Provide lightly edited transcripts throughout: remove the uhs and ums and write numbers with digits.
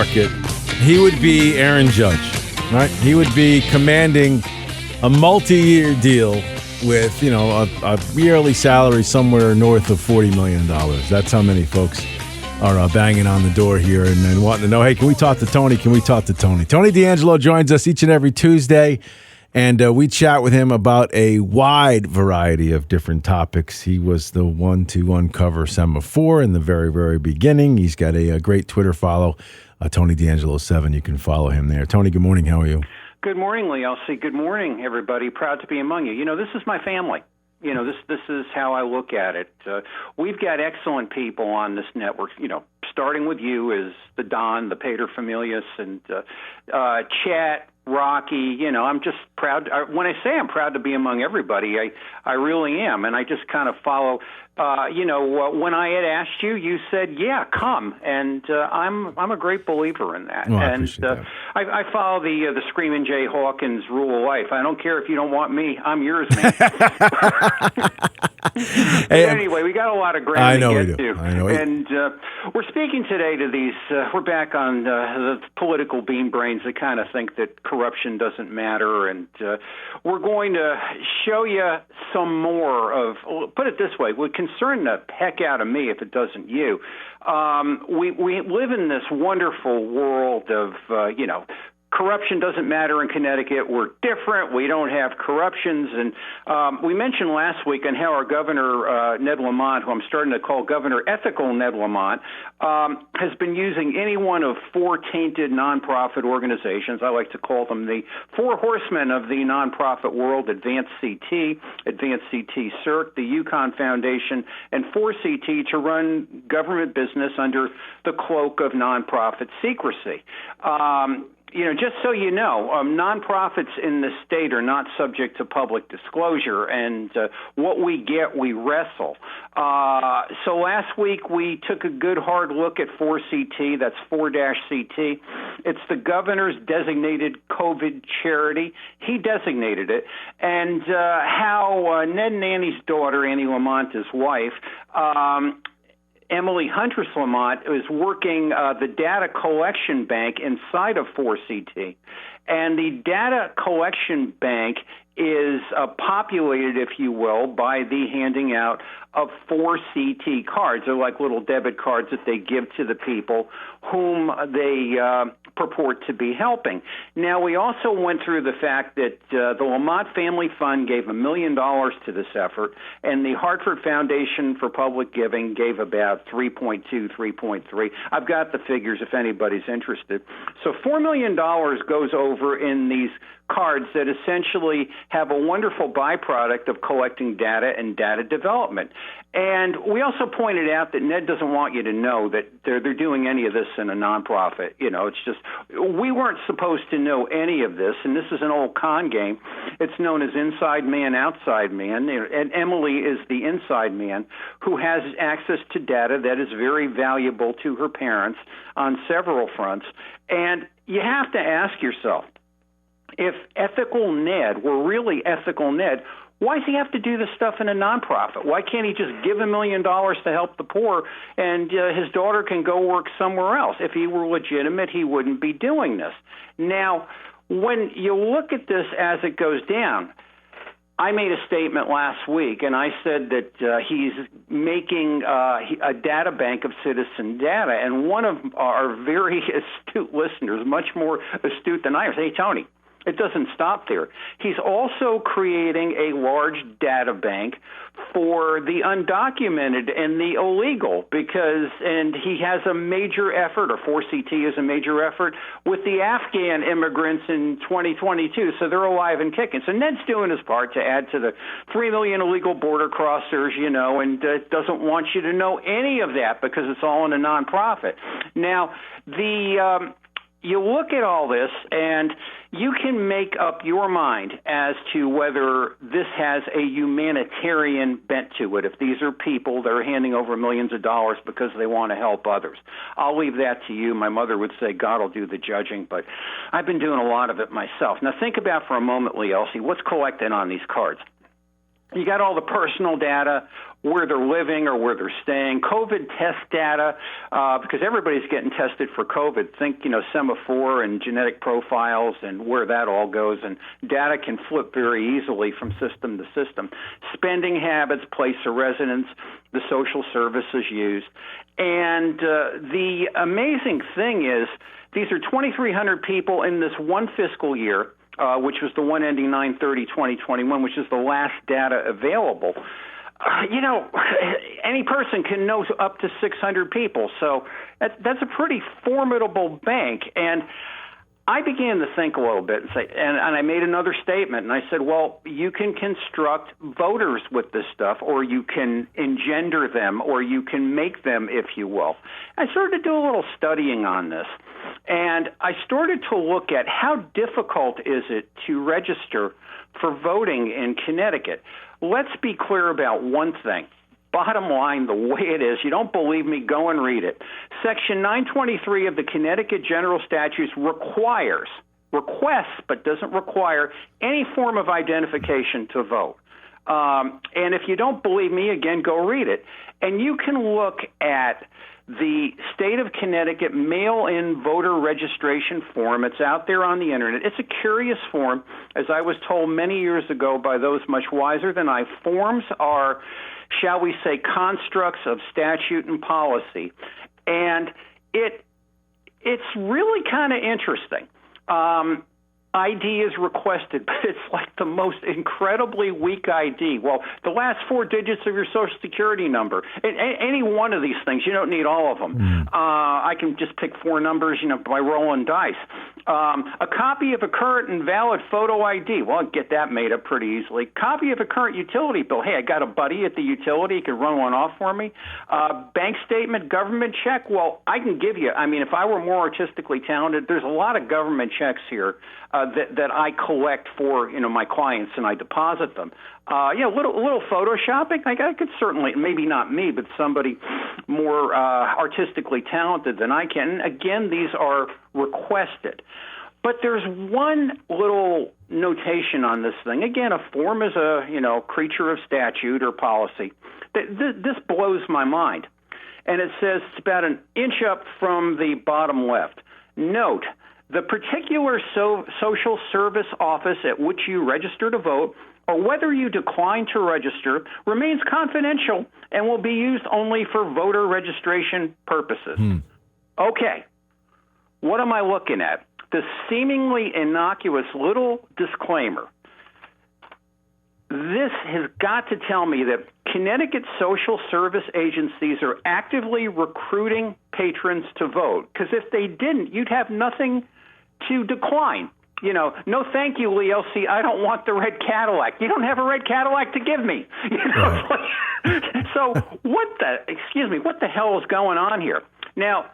market, he would be Aaron Judge, right? He would be commanding a multi-year deal with, a yearly salary somewhere north of $40 million. That's how many folks are banging on the door here and wanting to know, hey, can we talk to Tony? Can we talk to Tony? Tony D'Angelo joins us each and every Tuesday, and we chat with him about a wide variety of different topics. He was the one to uncover Semaphore in the very, very beginning. He's got a great Twitter follow, Tony D'Angelo 7. You can follow him there. Tony, good morning. How are you? Good morning, Lee Elci. Good morning, everybody. Proud to be among you. This is my family. This is how I look at it. We've got excellent people on this network. Starting with you is the Don, the paterfamilias, and Chat, Rocky. I'm just proud. When I say I'm proud to be among everybody, I really am, and I just kind of follow. When I had asked you, you said, "Yeah, come," and I'm a great believer in that. Well, and that. I follow the Screaming Jay Hawkins rule of life. I don't care if you don't want me; I'm yours, man. Anyway, we got a lot of ground to get to. I know. And we're speaking today to these. We're back on the political bean brains that kind of think that corruption doesn't matter, and we're going to show you some more of. Put it this way: it would concern the heck out of me if it doesn't you. We live in this wonderful world of corruption doesn't matter in Connecticut. We're different. We don't have corruptions. And we mentioned last week on how our governor, Ned Lamont, who I'm starting to call Governor Ethical Ned Lamont, has been using any one of four tainted nonprofit organizations. I like to call them the four horsemen of the nonprofit world: Advanced CT CERT, the Yukon Foundation, and 4CT to run government business under the cloak of nonprofit secrecy. Just so you know, nonprofits in the state are not subject to public disclosure, and what we get, we wrestle. So last week we took a good hard look at 4CT, that's 4-CT. It's the governor's designated COVID charity. He designated it, and how Ned and Annie's daughter, Annie Lamont, his wife, Emily Huntress Lamont, is working the data collection bank inside of 4CT. And the data collection bank is populated, if you will, by the handing out of 4CT cards. They're like little debit cards that they give to the people whom they purport to be helping. Now, we also went through the fact that the Lamont Family Fund gave $1 million to this effort, and the Hartford Foundation for Public Giving gave about 3.3. I've got the figures if anybody's interested. So $4 million goes over in these cards that essentially have a wonderful byproduct of collecting data and data development. And we also pointed out that Ned doesn't want you to know that they're doing any of this in a nonprofit. It's just, we weren't supposed to know any of this, and this is an old con game. It's known as inside man, outside man, and Emily is the inside man who has access to data that is very valuable to her parents on several fronts. And you have to ask yourself, if ethical Ned were really ethical Ned, why does he have to do this stuff in a nonprofit? Why can't he just give $1 million to help the poor and his daughter can go work somewhere else? If he were legitimate, he wouldn't be doing this. Now, when you look at this as it goes down, I made a statement last week, and I said that he's making a data bank of citizen data, and one of our very astute listeners, much more astute than I, said, "Hey, Tony, it doesn't stop there. He's also creating a large data bank for the undocumented and the illegal and he has a major effort, or 4CT is a major effort, with the Afghan immigrants in 2022, so they're alive and kicking. So Ned's doing his part to add to the 3 million illegal border crossers, and doesn't want you to know any of that because it's all in a nonprofit. Now, you look at all this, and you can make up your mind as to whether this has a humanitarian bent to it, if these are people that are handing over millions of dollars because they want to help others. I'll leave that to you. My mother would say God will do the judging, but I've been doing a lot of it myself. Now, think about for a moment, Lee Elci, what's collected on these cards? You got all the personal data, where they're living or where they're staying, COVID test data, because everybody's getting tested for COVID. Think, semaphore and genetic profiles and where that all goes. And data can flip very easily from system to system. Spending habits, place of residence, the social services used. And the amazing thing is these are 2,300 people in this one fiscal year, which was the one ending 9/30/2021, which is the last data available. Any person can know up to 600 people, so that's a pretty formidable bank. And I began to think a little bit and say, and I made another statement, and I said, well, you can construct voters with this stuff, or you can engender them, or you can make them, if you will. I started to do a little studying on this, and I started to look at how difficult is it to register for voting in Connecticut. Let's be clear about one thing. Bottom line, the way it is, you don't believe me, go and read it. Section 923 of the Connecticut General Statutes requests, but doesn't require any form of identification to vote. And if you don't believe me, again, go read it. And you can look at the state of Connecticut mail-in voter registration form. It's out there on the internet. It's a curious form. As I was told many years ago by those much wiser than I, forms are, shall we say, constructs of statute and policy. And it's really kind of interesting. ID is requested, but it's like the most incredibly weak ID. Well, the last 4 digits of your Social Security number. Any one of these things, you don't need all of them. I can just pick 4 numbers, by rolling dice. A copy of a current and valid photo ID. Well, I'll get that made up pretty easily. Copy of a current utility bill. Hey, I got a buddy at the utility. He could run one off for me. Bank statement, government check. Well, I can give you. I mean, if I were more artistically talented, there's a lot of government checks here that I collect for my clients, and I deposit them. Little photoshopping. I could certainly, maybe not me, but somebody more artistically talented than I can. Again, these are requested. But there's one little notation on this thing. Again, a form is a creature of statute or policy. This blows my mind. And it says it's about an inch up from the bottom left. Note, the particular social service office at which you register to vote, or whether you decline to register, remains confidential and will be used only for voter registration purposes. Okay, what am I looking at? The seemingly innocuous little disclaimer. This has got to tell me that Connecticut social service agencies are actively recruiting patrons to vote, because if they didn't, you'd have nothing to decline. No thank you, Lee Elci, I don't want the red Cadillac. You don't have a red Cadillac to give me. So what the hell is going on here? Now,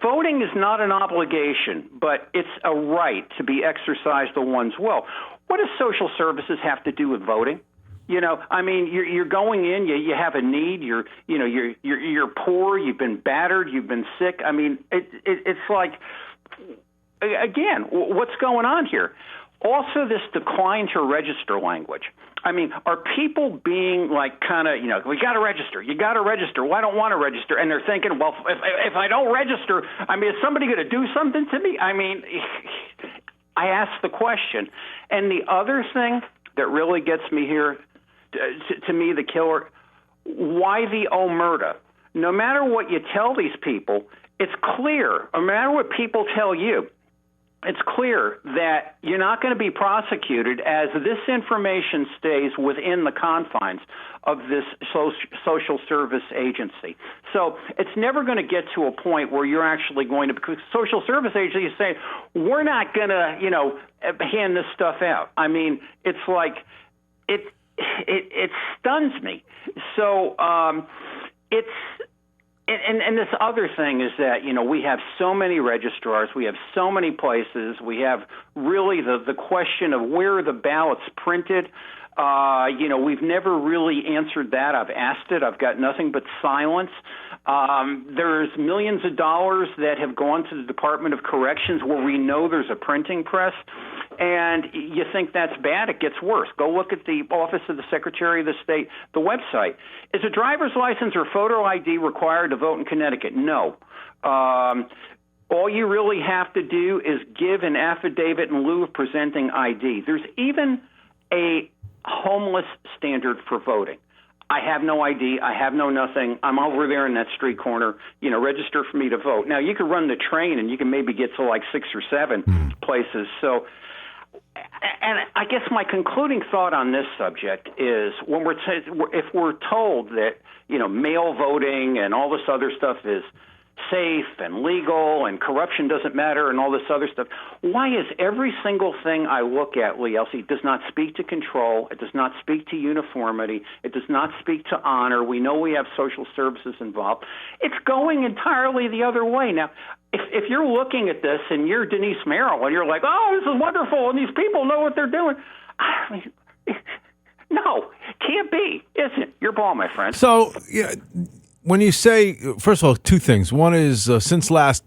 voting is not an obligation, but it's a right to be exercised to one's will. What does social services have to do with voting? You're going in, you have a need, you're poor, you've been battered, you've been sick. I mean, it's like, again, what's going on here? Also, this decline to register language. I mean, are people being like kind of, we got to register. You got to register. Well, I don't want to register. And they're thinking, well, if I don't register, is somebody going to do something to me? I asked the question. And the other thing that really gets me here, to me, the killer, why the omerta? No matter what you tell these people, it's clear, no matter what people tell you, it's clear that you're not going to be prosecuted as this information stays within the confines of this social service agency. So it's never going to get to a point where you're actually going to, because social service agencies say, we're not going to, hand this stuff out. It's like, it stuns me. So it's, And this other thing is that, we have so many registrars, we have so many places, we have really the question of where are the ballots printed. We've never really answered that. I've asked it. I've got nothing but silence. There's millions of dollars that have gone to the Department of Corrections where we know there's a printing press. and you think that's bad, it gets worse. Go look at the Office of the Secretary of the State, the website. Is a driver's license or photo ID required to vote in Connecticut? No. All you really have to do is give an affidavit in lieu of presenting ID. There's even a homeless standard for voting. I have no ID. I have no nothing. I'm over there in that street corner. Register for me to vote. Now, you can run the train, and you can maybe get to like 6 or 7 places. So, and I guess my concluding thought on this subject is if we're told that, mail voting and all this other stuff is safe and legal and corruption doesn't matter and all this other stuff, why is every single thing I look at, Lee Elci, does not speak to control, it does not speak to uniformity, it does not speak to honor. We know we have social services involved. It's going entirely the other way. Now, if you're looking at this and you're Denise Merrill and you're like, oh, this is wonderful and these people know what they're doing, I mean, no, can't be, isn't it? Your ball, my friend. So, yeah. When you say, first of all, 2 things. One is since last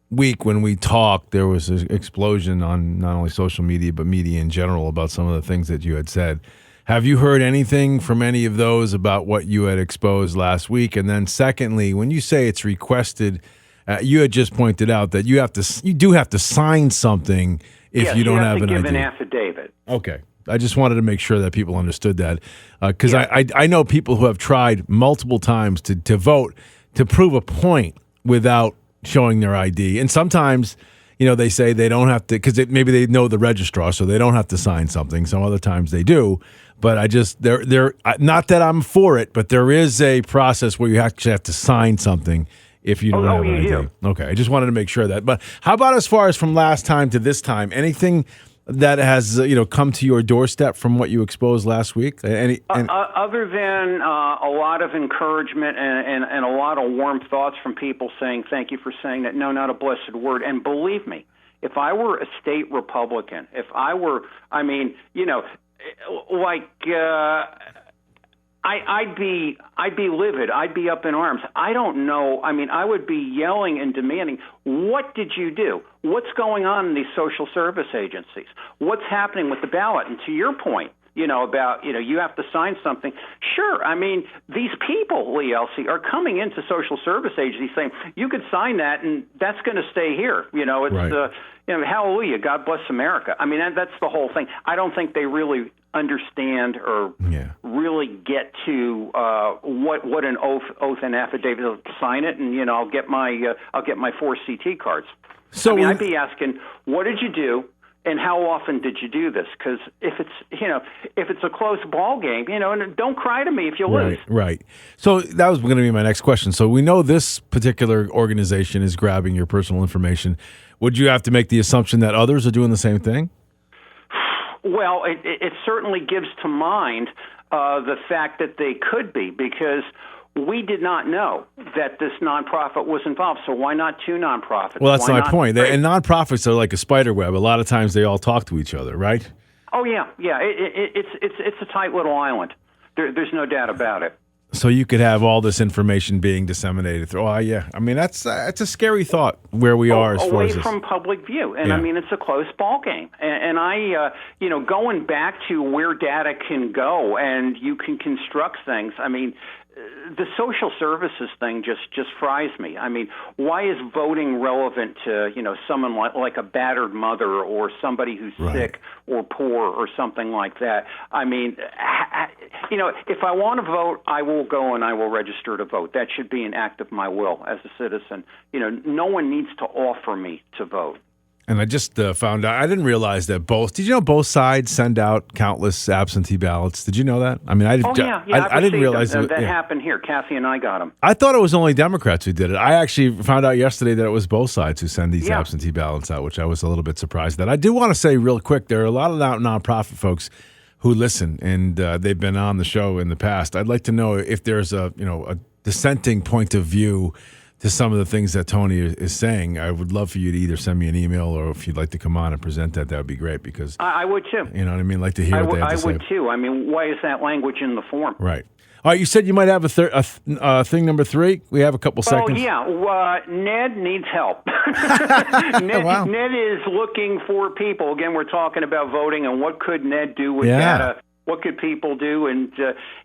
week when we talked, there was an explosion on not only social media but media in general about some of the things that you had said. Have you heard anything from any of those about what you had exposed last week? And then secondly, when you say it's requested, you had just pointed out that you do have to sign something if you don't have an ID. Yes, you have to give an affidavit. Okay. I just wanted to make sure that people understood that because I know people who have tried multiple times to vote to prove a point without showing their ID. And sometimes, they say they don't have to because maybe they know the registrar, so they don't have to sign something. Some other times they do. But they're not that I'm for it, but there is a process where you actually have to sign something if you don't have an ID. Do. Okay, I just wanted to make sure of that. But how about as far as from last time to this time? Anything that has come to your doorstep from what you exposed last week? Other than a lot of encouragement and a lot of warm thoughts from people saying, thank you for saying that, no, not a blessed word. And believe me, if I were a state Republican, if I were, I'd be livid. I'd be up in arms. I don't know. I would be yelling and demanding, what did you do? What's going on in these social service agencies? What's happening with the ballot? And to your point, about, you have to sign something. Sure. These people, Lee Elci, are coming into social service agencies saying, you could sign that and that's going to stay here. It's, right. Hallelujah. God bless America. That's the whole thing. I don't think they really understand or really get to what an oath and affidavit. Sign it, and I'll get my 4 CT cards. So I'd be asking, what did you do, and how often did you do this? Because if it's a close ball game, and don't cry to me if you lose. Right. So that was going to be my next question. So we know this particular organization is grabbing your personal information. Would you have to make the assumption that others are doing the same thing? Well, it certainly gives to mind the fact that they could be, because we did not know that this nonprofit was involved. So why not 2 nonprofits? Well, that's my point. And nonprofits are like a spider web. A lot of times they all talk to each other, right? Oh yeah. It's a tight little island. There's no doubt about it. So you could have all this information being disseminated through. Oh, yeah. That's a scary thought where we are as far as away from public view. And it's a close ball game. And I, going back to where data can go and you can construct things. The social services thing just fries me. Why is voting relevant to, someone like a battered mother or somebody who's sick or poor or something like that? If I want to vote, I will go and I will register to vote. That should be an act of my will as a citizen. No one needs to offer me to vote. And I just found out, I didn't realize that did you know both sides send out countless absentee ballots? Did you know that? I didn't realize that happened here. Kathy and I got them. I thought it was only Democrats who did it. I actually found out yesterday that it was both sides who send these absentee ballots out, which I was a little bit surprised at. I do want to say real quick, there are a lot of nonprofit folks who listen, and they've been on the show in the past. I'd like to know if there's a dissenting point of view to some of the things that Tony is saying, I would love for you to either send me an email or if you'd like to come on and present that would be great because I would too. You know what I mean? Like to hear what they have to say. I would too. I mean, why is that language in the form? Right. All right, you said you might have a thing number 3. We have a couple seconds. Oh, yeah. Ned needs help. Wow. Ned is looking for people. Again, we're talking about voting and what could Ned do with data. What could people do? And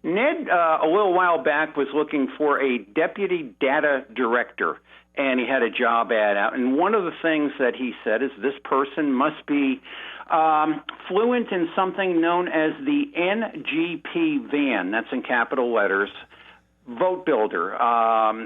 Ned, a little while back, was looking for a deputy data director, and he had a job ad out. And one of the things that he said is this person must be fluent in something known as the NGP van. That's in capital letters. Vote builder.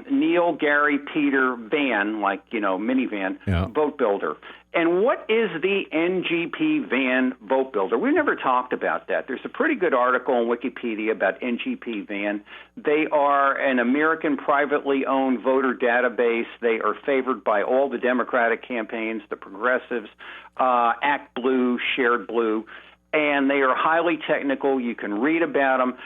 Neil, Gary, Peter, van, like, minivan, vote builder. And what is the NGP van vote builder? We've never talked about that. There's a pretty good article on Wikipedia about NGP van. They are an American privately owned voter database. They are favored by all the Democratic campaigns, the progressives, Act Blue, Shared Blue, and they are highly technical. You can read about them.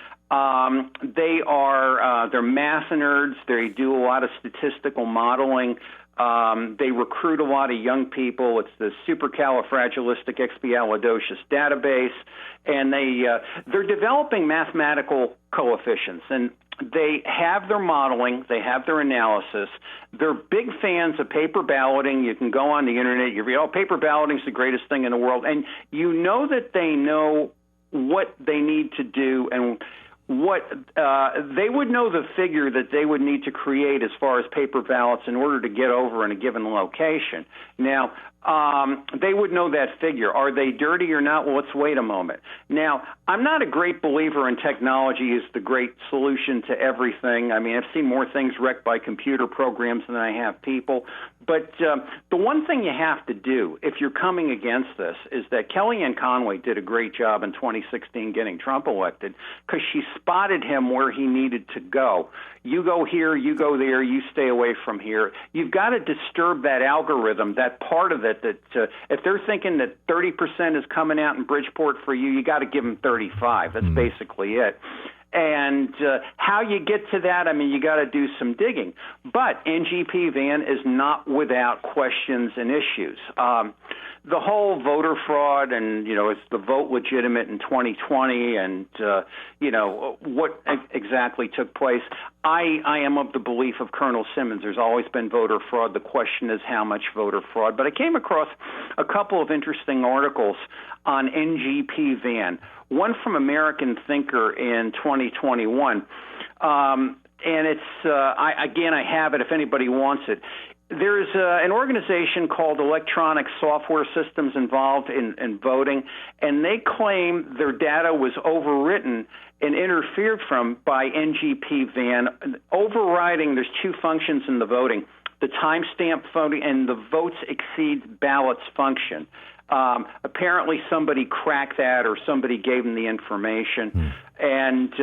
They're math nerds. They do a lot of statistical modeling. They recruit a lot of young people. It's the supercalifragilisticexpialidocious database, and they're developing mathematical coefficients. And they have their modeling. They have their analysis. They're big fans of paper balloting. You can go on the internet. You read, paper balloting is the greatest thing in the world. And you know that they know what they need to do and what they would know the figure that they would need to create as far as paper ballots in order to get over in a given location. Now, they would know that figure. Are they dirty or not? Well, let's wait a moment. Now, I'm not a great believer in technology as the great solution to everything. I mean, I've seen more things wrecked by computer programs than I have people. But the one thing you have to do if you're coming against this is that Kellyanne Conway did a great job in 2016 getting Trump elected because she spotted him where he needed to go. You go here, you go there, you stay away from here. You've got to disturb that algorithm, that part of it that if they're thinking that 30% is coming out in Bridgeport for you, you got to give them 35. That's basically it. And how you get to that, I mean, you got to do some digging. But NGP van is not without questions and issues. The whole voter fraud and, is the vote legitimate in 2020 and, what exactly took place. I am of the belief of Colonel Simmons. There's always been voter fraud. The question is how much voter fraud. But I came across a couple of interesting articles on NGP van. One from American Thinker in 2021. And it's, I have it if anybody wants it. There's an organization called Electronic Software Systems involved in voting, and they claim their data was overwritten and interfered from by NGP van. Overriding, there's two functions in the voting, the timestamp voting and the votes exceed ballots function. Apparently somebody cracked that or somebody gave them the information, and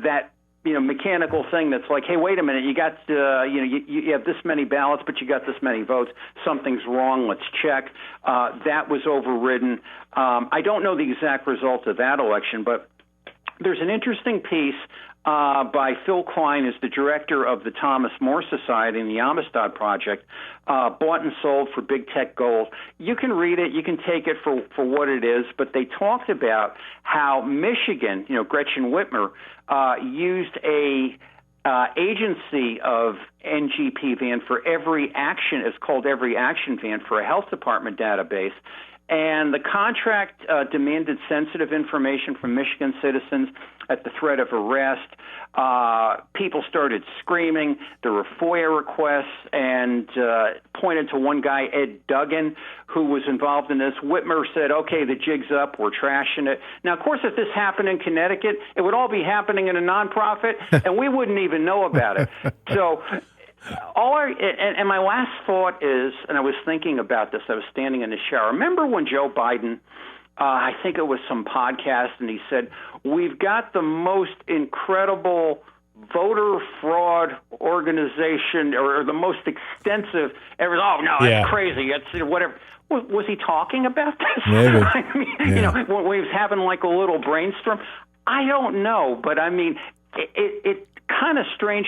that mechanical thing that's like, hey, wait a minute, you got you have this many ballots, but you got this many votes. Something's wrong. Let's check. That was overridden. I don't know the exact results of that election, but there's an interesting piece by Phil Klein, who's the director of the Thomas More Society and the Amistad Project, bought and sold for big tech gold. You can read it. You can take it for what it is. But they talked about how Michigan, Gretchen Whitmer, used a agency of NGP van for every action. It's called Every Action Van for a health department database. And the contract demanded sensitive information from Michigan citizens at the threat of arrest. People started screaming. There were FOIA requests and pointed to one guy, Ed Duggan, who was involved in this. Whitmer said, okay, the jig's up. We're trashing it. Now, of course, if this happened in Connecticut, it would all be happening in a nonprofit, and we wouldn't even know about it. So and my last thought is, and I was thinking about this, I was standing in the shower. Remember when Joe Biden, I think it was some podcast, and he said, we've got the most incredible voter fraud organization or the most extensive ever. Oh, no, that's crazy. It's whatever. Was he talking about this? Maybe. I mean, when he was having like a little brainstorm? I don't know, but I mean, it kind of strange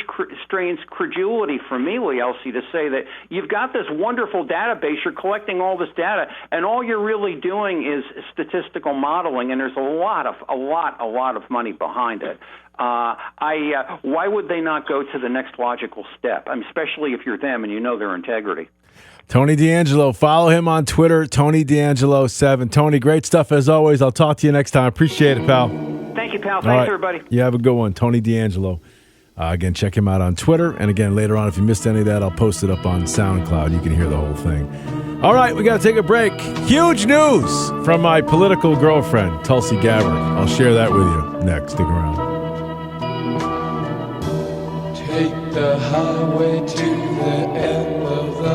credulity for me, Lee Elci, to say that you've got this wonderful database, you're collecting all this data, and all you're really doing is statistical modeling, and there's a lot of money behind it. Why would they not go to the next logical step? I mean, especially if you're them and you know their integrity. Tony D'Angelo, follow him on Twitter, Tony D'Angelo7. Tony, great stuff as always. I'll talk to you next time. Appreciate it, pal. Thank you, pal. Thanks, everybody. You have a good one. Tony D'Angelo. Again, check him out on Twitter. And again, later on, if you missed any of that, I'll post it up on SoundCloud. You can hear the whole thing. All right, we got to take a break. Huge news from my political girlfriend, Tulsi Gabbard. I'll share that with you next. Stick around. Take the highway to the end of the